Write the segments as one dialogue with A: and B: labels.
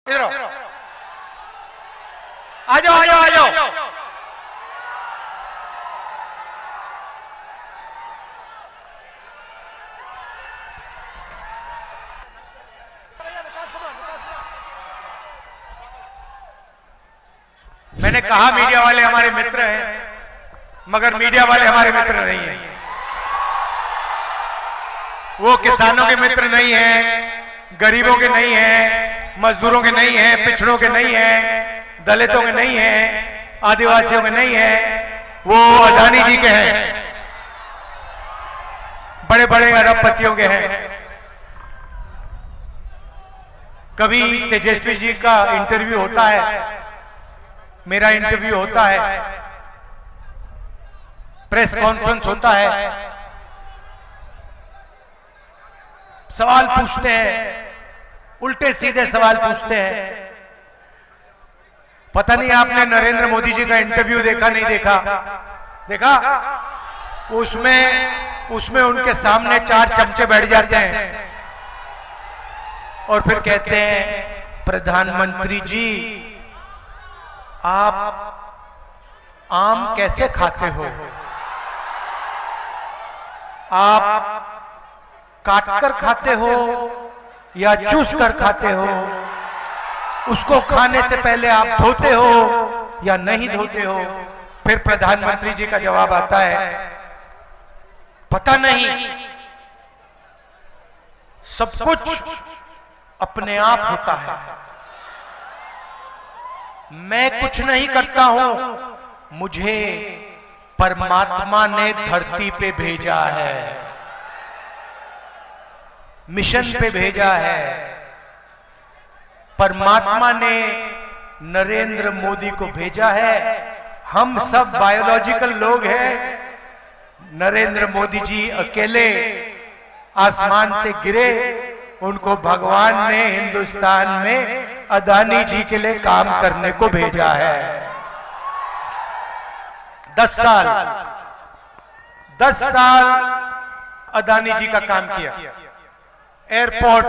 A: इधर आओ, आ जाओ आ जाओ आ जाओ। मैंने कहा मीडिया वाले हमारे मित्र हैं, मगर मीडिया वाले हमारे मित्र नहीं हैं। वो किसानों के मित्र नहीं हैं, गरीबों के नहीं हैं, मजदूरों के नहीं हैं, पिछड़ों के नहीं हैं, दलितों के नहीं हैं, आदिवासियों के नहीं हैं, वो अदानी जी के हैं, बड़े बड़े अरबपतियों के हैं। कभी तेजस्वी जी का इंटरव्यू होता है, मेरा इंटरव्यू होता है, प्रेस कॉन्फ्रेंस होता है, सवाल पूछते हैं, उल्टे सीधे सवाल पूछते हैं। पता नहीं आपने नरेंद्र मोदी जी का इंटरव्यू देखा नहीं देखा? देखा? उसमें उनके सामने 4 चमचे बैठ जाते हैं और फिर कहते हैं, प्रधानमंत्री जी आप आम कैसे खाते हो? आप काटकर खाते हो या चूस कर खाते हो? उसको खाने से पहले आप धोते हो या नहीं धोते हो? फिर प्रधानमंत्री जी का जवाब आता है, पता नहीं, सब कुछ अपने आप होता है, मैं कुछ नहीं करता हूं, मुझे परमात्मा ने धरती पे भेजा है, मिशन पे भेजा है। परमात्मा ने नरेंद्र मोदी को भेजा है। हम सब बायोलॉजिकल लोग हैं। नरेंद्र मोदी जी अकेले आसमान से गिरे, उनको भगवान ने हिंदुस्तान में अदानी जी के लिए काम करने को भेजा है। 10 साल अदानी जी का काम किया। एयरपोर्ट,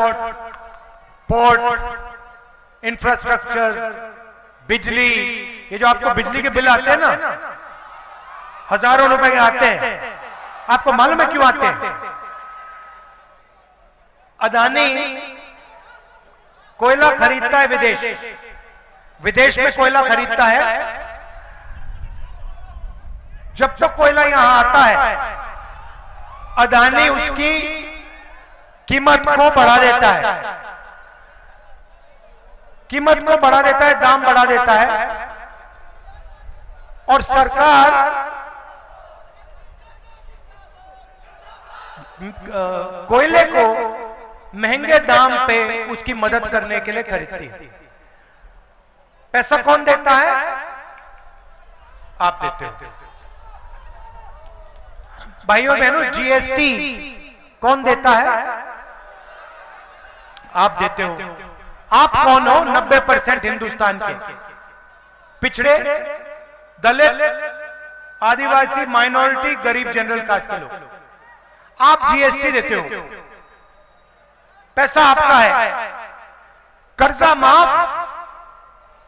A: पोर्ट, इंफ्रास्ट्रक्चर, बिजली, ये जो आपको बिजली के बिल आते हैं ना, हजारों रुपए के आते हैं, आपको मालूम है क्यों आते हैं? अदानी कोयला खरीदता है विदेश में कोयला खरीदता है। जब तक कोयला यहां आता है, अदानी उसकी कीमत को बढ़ा देता है, कीमत को बढ़ा देता है, दाम बढ़ा देता है, और सरकार कोयले को महंगे दाम पे उसकी मदद करने के लिए खरीदती है। पैसा कौन देता है? आप देते हो। भाइयों बहनों, जीएसटी कौन देता है? आप देते हो। आप कौन हो? 90% हिंदुस्तान के पिछड़े, दलित, आदिवासी, माइनॉरिटी, गरीब, जनरल कास्ट के लोग, आप जीएसटी देते हो। पैसा आपका है। कर्जा माफ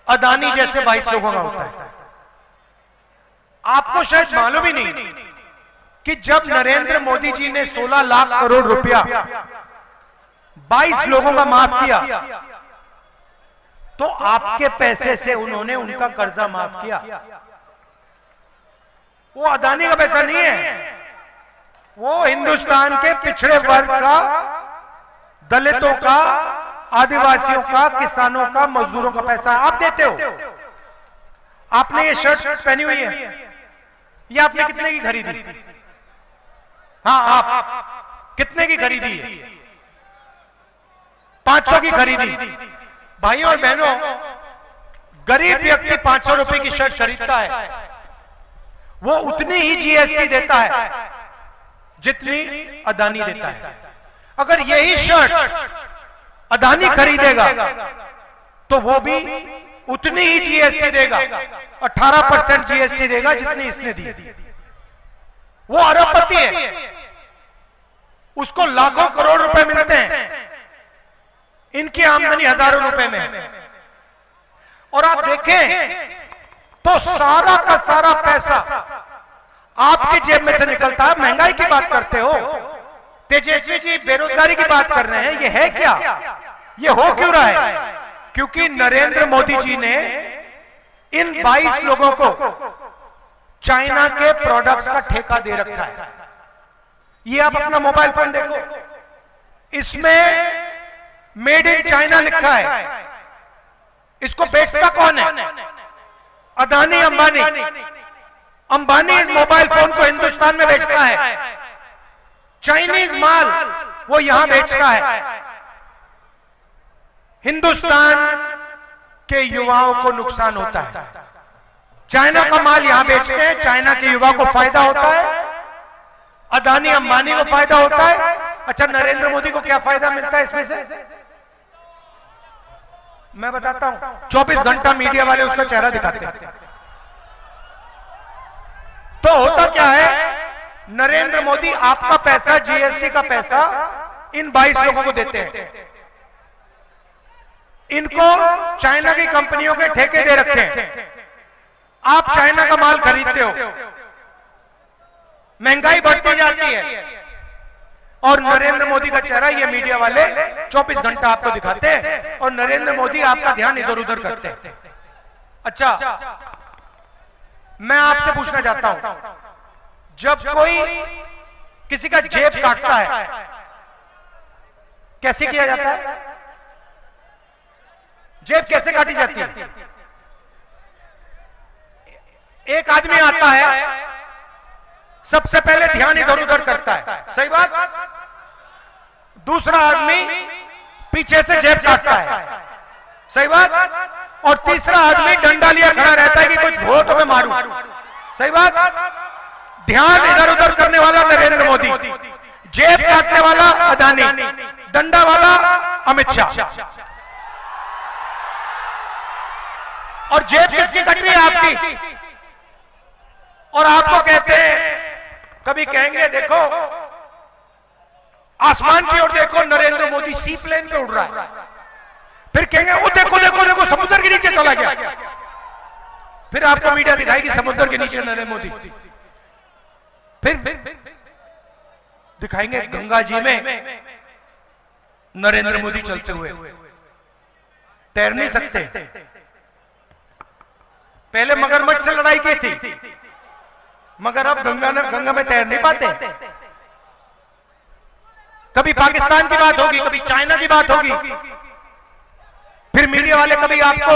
A: अदानी जैसे 22 लोगों का होता है। आपको शायद मालूम ही नहीं कि जब नरेंद्र मोदी जी ने 16 लाख करोड़ रुपया 22 लोगों का माफ किया, तो आपके पैसे से उन्होंने उनका कर्जा माफ किया। वो अदानी का पैसा नहीं है, वो हिंदुस्तान के पिछड़े वर्ग का, दलितों का, आदिवासियों का, किसानों का, मजदूरों का पैसा आप देते हो। आपने ये शर्ट पहनी हुई है, ये आपने कितने की खरीदी? हाँ, आप कितने की खरीदी है? 500 की खरीदी। भाइयों और बहनों, गरीब व्यक्ति 500 रुपए की शर्ट खरीदता है, वो उतनी ही जीएसटी देता है जितनी अदानी देता है। अगर यही शर्ट अदानी खरीदेगा तो वो भी उतनी ही जीएसटी देगा, 18% जीएसटी देगा जितनी इसने दी। वो अरबपति है, उसको लाखों करोड़ रुपए मिलते हैं, इनकी आमदनी हजारों रुपए में है। और आप देखें तो सारा का सारा पैसा आपके जेब में से निकलता है। महंगाई की बात करते हो, तेजस्वी जी बेरोजगारी की बात कर रहे हैं, ये है क्या? ये हो क्यों रहा है? क्योंकि नरेंद्र मोदी जी ने इन 22 लोगों को चाइना के प्रोडक्ट्स का ठेका दे रखा है। ये आप अपना मोबाइल फोन देखो, इसमें मेड इन चाइना लिखा है। इसको बेचता कौन है? अदानी अंबानी। अंबानी इस मोबाइल फोन को हिंदुस्तान में बेचता है, चाइनीज माल वो यहां बेचता है। हिंदुस्तान के युवाओं को नुकसान होता है। चाइना का माल यहां बेचते हैं, चाइना के युवा को फायदा होता है, अदानी अंबानी को फायदा होता है। अच्छा, नरेंद्र मोदी को क्या फायदा मिलता है इसमें से? मैं बताता हूं। 24 घंटा मीडिया वाले उसका चेहरा दिखाते हैं। तो होता क्या है, नरेंद्र मोदी आपका पैसा, जीएसटी का पैसा इन 22 लोगों को देते हैं। इनको चाइना की कंपनियों के ठेके दे रखे हैं। आप चाइना का माल खरीदते हो, महंगाई बढ़ती जाती है, और नरेंद्र मोदी का चेहरा ये मीडिया वाले 24 घंटा आपको दिखाते हैं, और नरेंद्र मोदी आपका ध्यान इधर उधर करते हैं। अच्छा, मैं आपसे पूछना चाहता हूं, जब कोई किसी का जेब काटता है, कैसे किया जाता है? जेब कैसे काटी जाती है? एक आदमी आता है, सबसे पहले ध्यान इधर उधर करता है, सही बात। दूसरा आदमी पीछे से जेब काटता है, सही बात। और तीसरा आदमी डंडा लिया खड़ा रहता है कि कुछ हो तो मैं मारूं, सही बात। ध्यान इधर उधर करने वाला नरेंद्र मोदी, जेब काटने वाला अदानी, डंडा वाला अमित शाह। और जेब किसकी कट रही है? आपकी। और आपको कहते हैं, कभी कहेंगे देखो आसमान की ओर देखो, नरेंद्र मोदी सी प्लेन पे उड़ रहा है। फिर कहेंगे वो देखो देखो देखो समुद्र के नीचे चला गया। फिर आपको मीडिया दिखाएगी समुद्र के नीचे नरेंद्र मोदी। फिर दिखाएंगे गंगा जी में नरेंद्र मोदी चलते हुए। तैर नहीं सकते। पहले मगरमच्छ से लड़ाई की थी, मगर अब गंगा में तैर नहीं पाते। कभी पाकिस्तान की बात होगी, कभी चाइना की बात होगी, फिर मीडिया वाले कभी आपको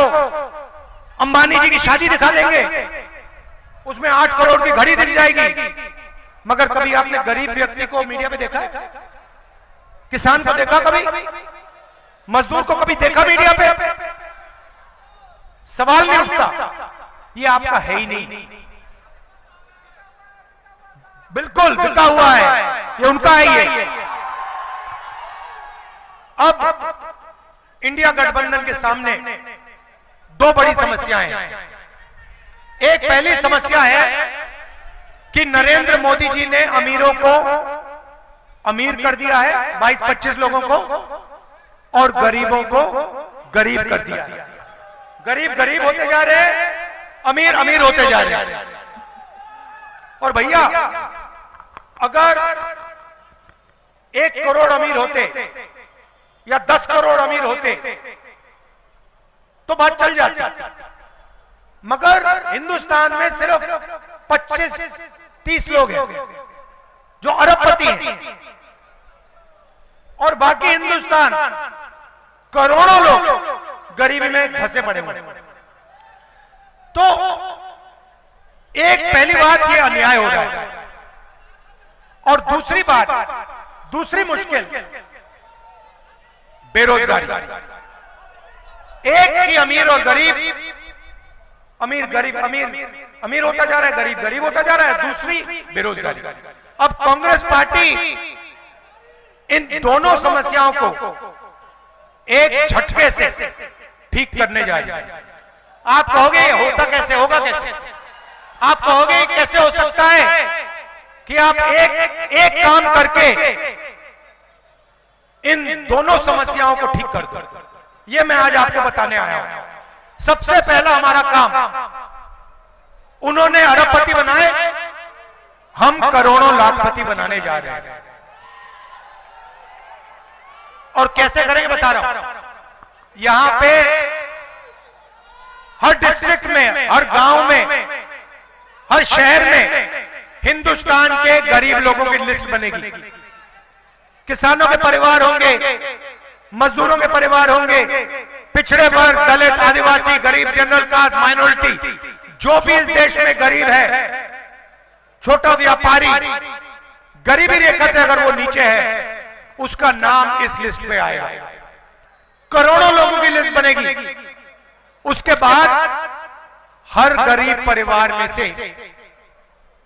A: अंबानी जी की शादी दिखा देंगे, उसमें 8 करोड़ की घड़ी दिख जाएगी। मगर कभी आपने गरीब व्यक्ति को मीडिया पे देखा है? किसान को देखा कभी? मजदूर को कभी देखा मीडिया पे? सवाल नहीं उठता। ये आपका है ही नहीं, बिल्कुल बिका हुआ है, ये उनका है। ये अब इंडिया गठबंधन के सामने 2 बड़ी समस्याएं हैं। एक पहली समस्या है कि नरेंद्र मोदी जी ने अमीरों को अमीर कर दिया है, 22-25 लोगों को, और गरीबों को गरीब कर दिया है। गरीब गरीब होते जा रहे हैं, अमीर अमीर होते जा रहे हैं। और भैया, अगर 1 करोड़ अमीर होते या 10 करोड़ अमीर होते तो बात चल जाती। मगर हिंदुस्तान में सिर्फ 25-30 लोग हैं जो अरबपति हैं, और बाकी हिंदुस्तान करोड़ों लोग गरीबी में धंसे पड़े हुए। तो एक पहली बात ये अन्याय हो रहा है, और दूसरी बात, दूसरी मुश्किल बेरोजगारी। एक ही अमीर और गरीब, अमीर गरीब अमीर होता जा रहा है, गरीब गरीब होता जा रहा है। दूसरी बेरोजगारी। अब कांग्रेस पार्टी इन दोनों समस्याओं को एक झटके से ठीक करने जा रही है। आप कहोगे ये होता कैसे, होगा कैसे? आप कहोगे कैसे हो सकता है कि आप एक काम करके इन दोनों समस्याओं को ठीक कर दो? ये मैं आज आपको बताने आया हूं। सबसे पहला हमारा काम, उन्होंने अरबपति बनाए, हम करोड़ों लाखपति बनाने जा रहे हैं। और कैसे करेंगे बता रहा हूं। यहां पे हर डिस्ट्रिक्ट में, हर गांव में, हर शहर में हिंदुस्तान के गरीब लोगों की लिस्ट बनेगी। किसानों के परिवार होंगे, मजदूरों के परिवार होंगे, पिछड़े वर्ग, दलित, आदिवासी, गरीब, जनरल कास्ट, माइनॉरिटी, जो भी इस देश में गरीब है, छोटा व्यापारी, गरीबी रेखा से अगर वो नीचे है, उसका नाम इस लिस्ट में आएगा। करोड़ों लोगों की लिस्ट बनेगी। उसके बाद हर गरीब परिवार में से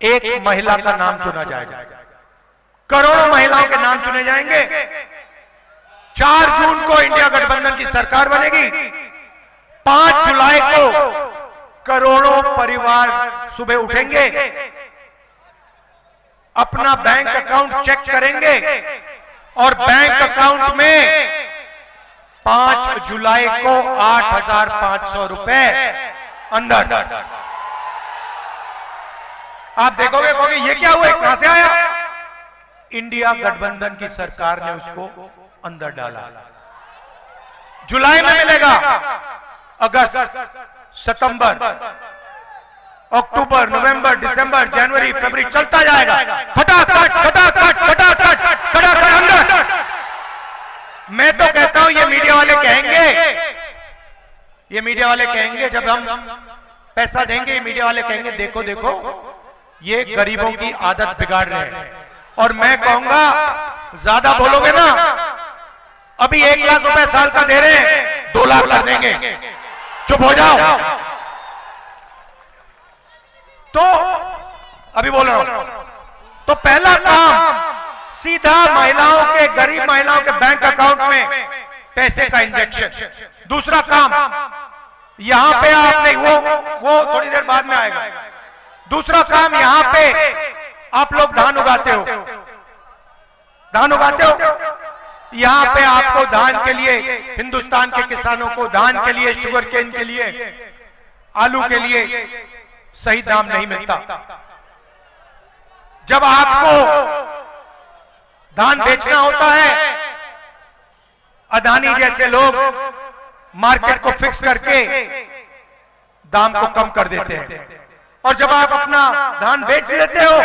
A: एक महिला का नाम चुना जाएगा। करोड़ों महिलाओं के नाम चुने जाएंगे। 4 जून को इंडिया गठबंधन की सरकार बनेगी। 5 जुलाई को करोड़ों परिवार सुबह उठेंगे, अपना बैंक अकाउंट चेक करेंगे और बैंक अकाउंट में 5 जुलाई को 8,500 रुपए अंदर। आप देखोगे कहोगे ये क्या हुआ, कहां से आया? इंडिया गठबंधन की सरकार ने उसको अंदर डाला। जुलाई में मिलेगा, अगस्त, सितंबर, अक्टूबर, नवंबर, दिसंबर, जनवरी, फरवरी, चलता जाएगा। खटाखट खटाखट खटाखट खटाखट अंदर। मैं तो कहता हूं ये मीडिया वाले कहेंगे, जब हम पैसा देंगे, ये मीडिया वाले कहेंगे देखो देखो ये गरीबों की आदत बिगाड़ रहे हैं। और मैं कहूंगा ज्यादा बोलोगे ना, अभी 1 लाख रुपए साल का दे रहे हैं, 2 लाख कर देंगे, चुप हो जाओ। तो अभी बोल रहा हूं, तो पहला काम सीधा महिलाओं के, गरीब महिलाओं के बैंक अकाउंट में पैसे का इंजेक्शन। दूसरा काम, यहां पे आपने वो थोड़ी देर बाद में आएगा। दूसरा काम, यहां पे आप लोग धान उगाते हो, यहां पे आपको धान के लिए, हिंदुस्तान के किसानों को धान के लिए, शुगर केन के लिए, आलू के लिए सही दाम नहीं मिलता। जब आपको धान बेचना होता है, अदानी जैसे लोग मार्केट को फिक्स करके दाम को कम कर देते हैं, और जब आप अपना धान बेच देते हो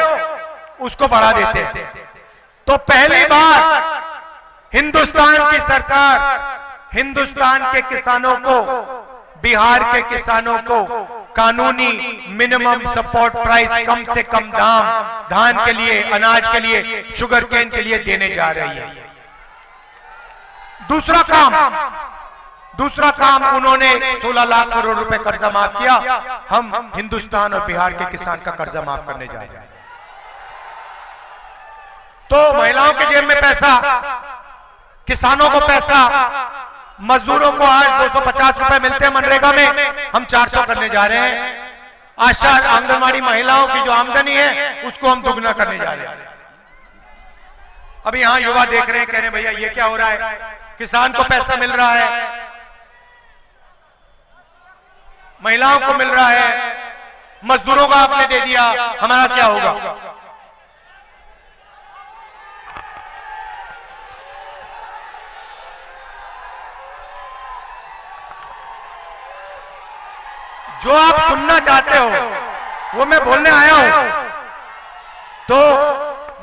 A: उसको बढ़ा देते हैं। तो पहली बार हिंदुस्तान की सरकार हिंदुस्तान के किसानों को, बिहार के किसानों को कानूनी मिनिमम सपोर्ट प्राइस, कम से कम दाम धान के लिए, अनाज के लिए, शुगर केन के लिए देने जा रही है। दूसरा काम उन्होंने 16 लाख करोड़ रुपए कर्जा माफ किया। हम हिंदुस्तान और बिहार के किसान का कर्जा माफ करने जा रहे हैं। तो महिलाओं के जेब में पैसा, किसानों को पैसा, मजदूरों को आज 250 रुपए मिलते हैं मनरेगा में, हम 400 करने जा रहे हैं। आशा आंगनवाड़ी महिलाओं की जो आमदनी है उसको हम दुगना करने जा रहे हैं। अभी यहां युवा देख रहे हैं, कह रहे हैं भैया ये क्या हो रहा है, किसान को पैसा मिल रहा है, महिलाओं को मिल रहा है, मजदूरों को आपने दे दिया, हमारा क्या होगा? जो आप सुनना चाहते हो वो मैं बोलने आया हूं, तो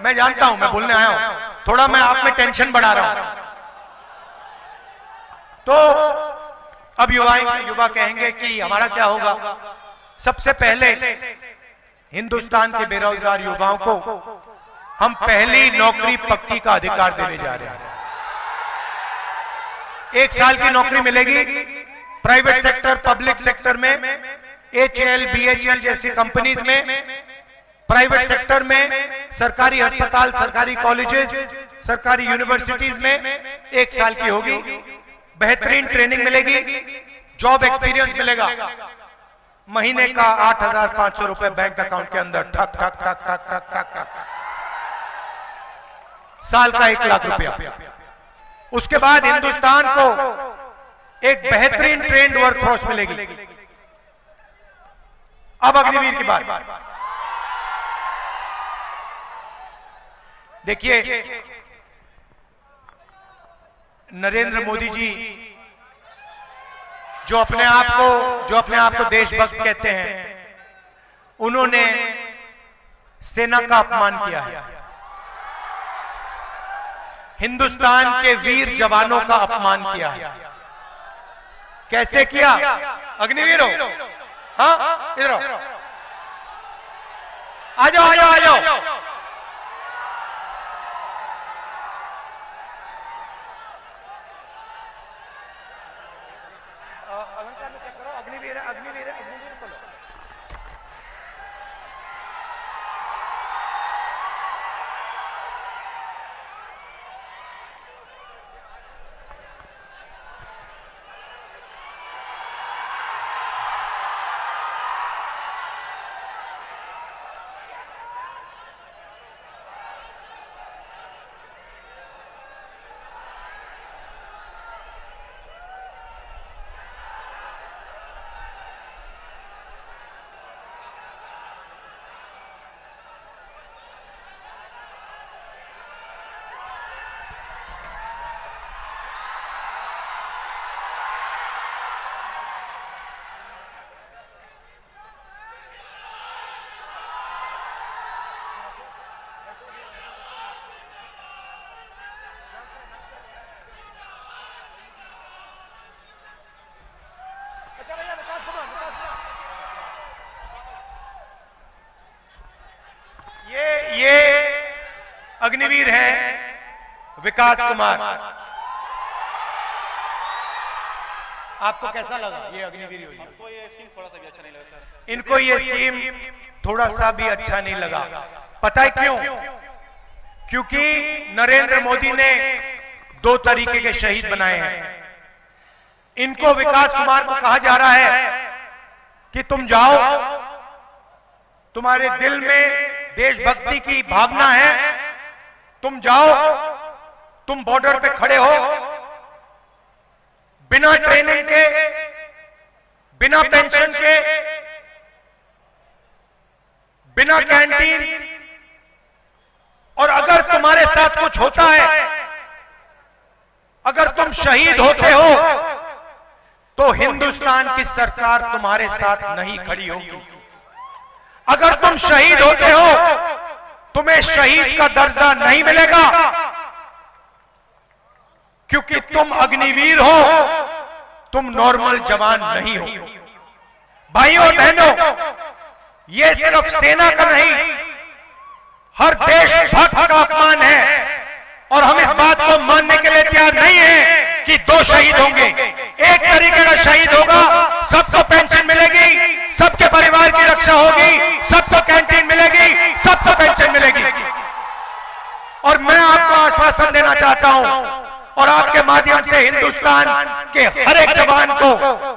A: मैं जानता हूं मैं बोलने आया हूं, थोड़ा मैं आप में टेंशन बढ़ा रहा हूं। तो अब युवा कहेंगे कि हमारा क्या होगा। सबसे पहले हिंदुस्तान के बेरोजगार युवाओं को हम पहली नौकरी पक्की का अधिकार देने जा रहे हैं। 1 साल की नौकरी मिलेगी प्राइवेट सेक्टर, पब्लिक सेक्टर में, HAL, BHEL जैसी कंपनीज में, प्राइवेट सेक्टर में, सरकारी अस्पताल, सरकारी कॉलेजेस, सरकारी यूनिवर्सिटीज में 1 साल की होगी। बेहतरीन ट्रेनिंग मिलेगी, जॉब एक्सपीरियंस मिलेगा। महीने का 8,500 रुपए बैंक अकाउंट के अंदर, ठक ठक ठक ठक ठक ठक ठक। साल का 1 लाख रुपया। उसके बाद हिंदुस्तान को एक बेहतरीन ट्रेंड वर्कफोर्स मिलेगी। अब अग्निवीर की बात देखिए, नरेंद्र मोदी जी जो अपने आप को देशभक्त कहते हैं, उन्होंने सेना का अपमान किया है, हिंदुस्तान के वीर जवानों का अपमान किया है। कैसे किया? अग्निवीर हो, हाँ इधर आ जाओ। अग्निवीर बोलो। ये अग्निवीर है विकास कुमार। आपको कैसा लगा ये अग्निवीर योजना?
B: हमको ये स्कीम थोड़ा सा भी अच्छा नहीं लगा सर।
A: इनको ये स्कीम थोड़ा सा भी अच्छा नहीं लगा। पता है क्यों? क्योंकि नरेंद्र मोदी ने 2 तरीके के शहीद बनाए हैं। इनको विकास कुमार को कहा जा रहा है कि तुम जाओ, तुम्हारे दिल में देशभक्ति की भावना है, तुम जाओ, तुम बॉर्डर पे खड़े हो, बिना ट्रेनिंग के, बिना पेंशन के, बिना कैंटीन, और अगर तुम्हारे साथ कुछ होता है, अगर तुम शहीद होते हो, तो हिंदुस्तान की सरकार तुम्हारे साथ नहीं खड़ी होगी। अगर तुम शहीद होते हो, तुम्हें शहीद का दर्जा नहीं मिलेगा, क्योंकि तुम अग्निवीर हो, तुम नॉर्मल जवान नहीं हो। भाइयों और बहनों, यह सिर्फ सेना का नहीं, हर देशभक्त का अपमान है, और हम इस बात को मानने के लिए तैयार नहीं है कि 2 शहीद होंगे। एक तरीके का शहीद होगा, सबको पेंशन मिलेगी, सबके परिवार की रक्षा होगी, सबको कैंटीन मिलेगी, सबको पेंशन मिलेगी। और मैं आपको आश्वासन देना चाहता हूं, और आपके माध्यम से हिंदुस्तान के हर एक जवान को,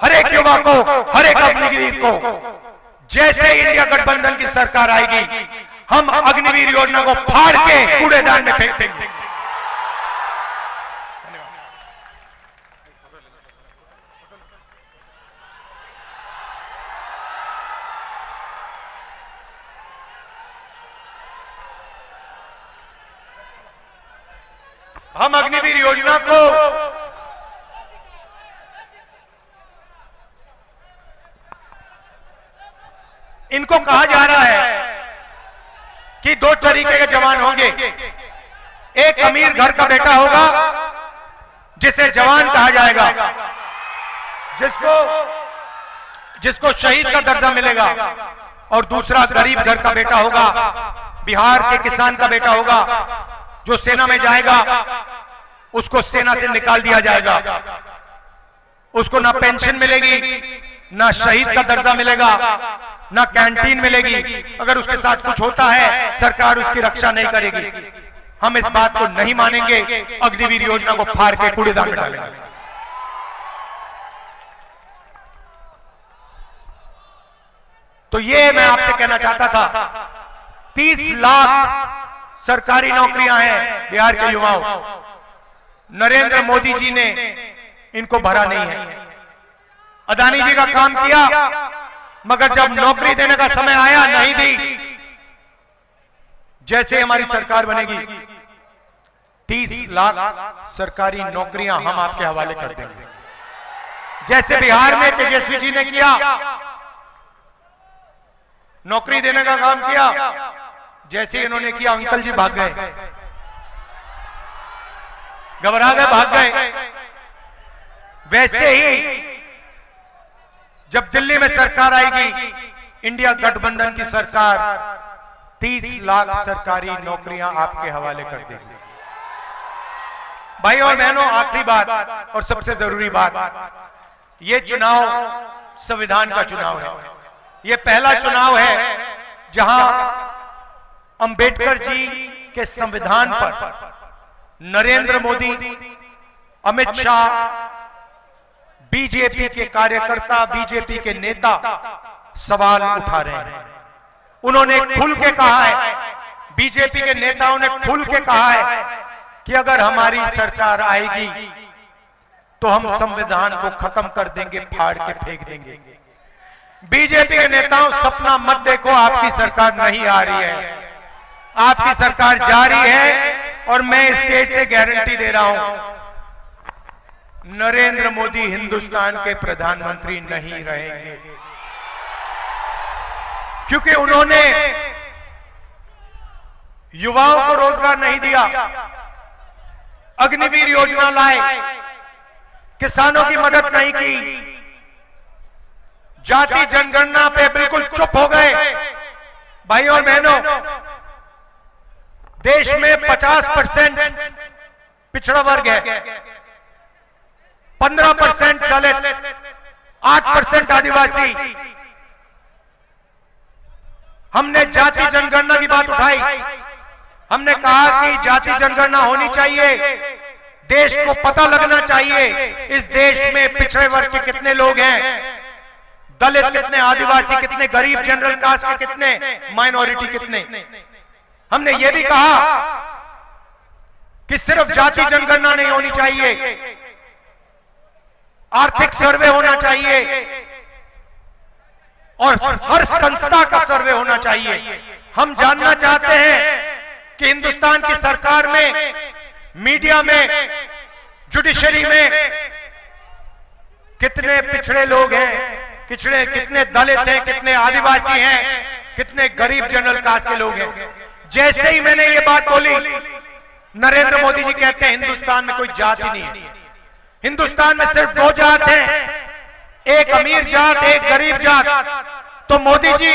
A: हर एक युवा को, हर एक अग्निवीर को, जैसे इंडिया गठबंधन की सरकार आएगी, हम अग्निवीर योजना को फाड़ के कूड़ेदान में फेंक देंगे। हम अग्निवीर योजना को इनको कहा जा रहा है कि 2 तरीके के जवान होंगे। एक अमीर घर का बेटा होगा, जिसे जवान कहा जाएगा, जिसको शहीद का दर्जा मिलेगा, और दूसरा गरीब घर का बेटा होगा, बिहार के किसान का बेटा होगा, जो सेना में जाएगा, उसको सेना से निकाल दिया जाएगा। उसको ना पेंशन मिलेगी, ना शहीद का दर्जा मिलेगा, ना कैंटीन मिलेगी। अगर उसके साथ कुछ होता है, सरकार उसकी रक्षा नहीं करेगी। हम इस बात को नहीं मानेंगे, अग्निवीर योजना को फाड़ के कूड़ेदान में डालेंगे। तो ये मैं आपसे कहना चाहता था, 30 लाख सरकारी नौकरियां हैं बिहार के युवाओं। नरेंद्र मोदी जी ने इनको भरा नहीं है। अदानी जी का काम किया, मगर जब नौकरी देने का समय आया नहीं दी। जैसे हमारी सरकार बनेगी 30 लाख सरकारी नौकरियां हम आपके हवाले कर देंगे। जैसे बिहार में तेजस्वी जी ने किया, नौकरी देने का काम किया, जैसे इन्होंने किया अंकल जी भाग गए, घबरा गए, भाग गए। वैसे ही जब दिल्ली में सरकार आएगी, इंडिया गठबंधन की सरकार 30 लाख सरकारी नौकरियां आपके हवाले कर देगी। भाई और बहनों, आखिरी बात और सबसे जरूरी बात, यह चुनाव संविधान का चुनाव है। यह पहला चुनाव है जहां अंबेडकर जी के संविधान पर नरेंद्र मोदी, अमित शाह, बीजेपी के कार्यकर्ता, बीजेपी के नेता सवाल उठा रहे हैं। उन्होंने खुल के कहा है, बीजेपी के नेताओं ने खुल के कहा है कि अगर हमारी सरकार आएगी तो हम संविधान को खत्म कर देंगे, फाड़ के फेंक देंगे। बीजेपी के नेताओं, सपना मत देखो, आपकी सरकार नहीं आ रही है, आपकी सरकार जारी है। और मैं स्टेज से गारंटी दे रहा हूं, नरेंद्र मोदी हिंदुस्तान के प्रधानमंत्री नहीं रहेंगे, क्योंकि उन्होंने युवाओं को रोजगार नहीं दिया, अग्निवीर योजना लाए, किसानों की मदद नहीं की, जाति जनगणना पे बिल्कुल चुप हो गए। भाई और बहनों, देश में 50% पिछड़ा वर्ग है, 15% दलित, 8% आदिवासी। हमने जाति जनगणना की बात उठाई, हमने कहा कि जाति जनगणना होनी चाहिए, देश को पता लगना चाहिए इस देश में पिछड़े वर्ग के कितने लोग हैं, दलित कितने, आदिवासी कितने, गरीब जनरल कास्ट के कितने, माइनॉरिटी कितने। हमने यह भी कहा कि सिर्फ जाति जनगणना नहीं होनी चाहिए, आर्थिक सर्वे होना चाहिए और हर संस्था का सर्वे होना चाहिए। हम जानना चाहते हैं कि हिंदुस्तान की सरकार में, मीडिया में, जुडिशरी में कितने पिछड़े लोग हैं, कितने दलित हैं, कितने आदिवासी हैं, कितने गरीब जनरल कास्ट के लोग हैं। जैसे ही मैंने ये बात बोली, नरेंद्र मोदी जी कहते हैं हिंदुस्तान में कोई जाति नहीं है, हिंदुस्तान में सिर्फ 2 जात हैं, एक अमीर जात, एक गरीब जात। तो मोदी जी,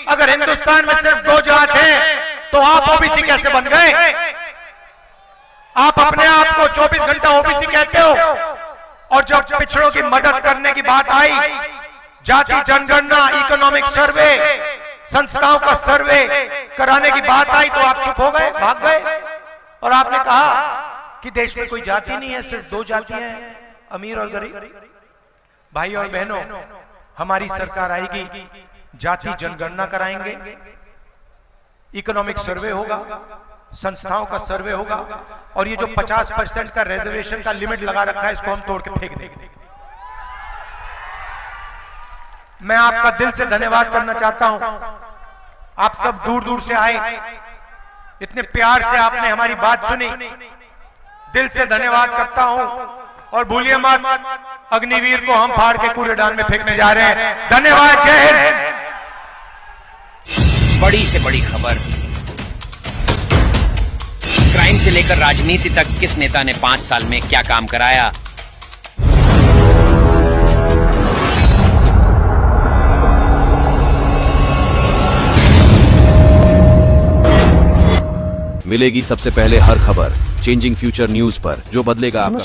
A: अगर हिंदुस्तान में सिर्फ 2 जात हैं तो आप ओबीसी कैसे बन गए? आप अपने आप को 24 घंटा ओबीसी कहते हो, और जब पिछड़ों की मदद करने की बात आई, जाति जनगणना, इकोनॉमिक सर्वे, संस्थाओं का सर्वे कराने की बात आई, तो आप चुप हो गए, भाग गए और आपने कहा कि देश में कोई जाति नहीं है, सिर्फ 2 जातियां हैं, अमीर और गरीब। भाई और बहनों, हमारी सरकार आएगी, जाति जनगणना कराएंगे, इकोनॉमिक सर्वे होगा, संस्थाओं का सर्वे होगा, और ये जो 50% का रिजर्वेशन का लिमिट लगा रखा है, इसको हम तोड़ के फेंक देंगे। मैं आपका दिल से धन्यवाद करना चाहता हूं, आप सब दूर दूर से आए, इतने प्यार से आपने हमारी बात सुनी, दिल से धन्यवाद करता हूं। और भूलिए मत, अग्निवीर को हम फाड़ के कूड़ेदान में फेंकने जा रहे हैं। धन्यवाद, जय हिंद।
C: बड़ी से बड़ी खबर, क्राइम से लेकर राजनीति तक किस नेता ने 5 साल में क्या काम कराया।
D: मिलेगी सबसे पहले हर खबर चेंजिंग फ्यूचर न्यूज पर, जो बदलेगा आपका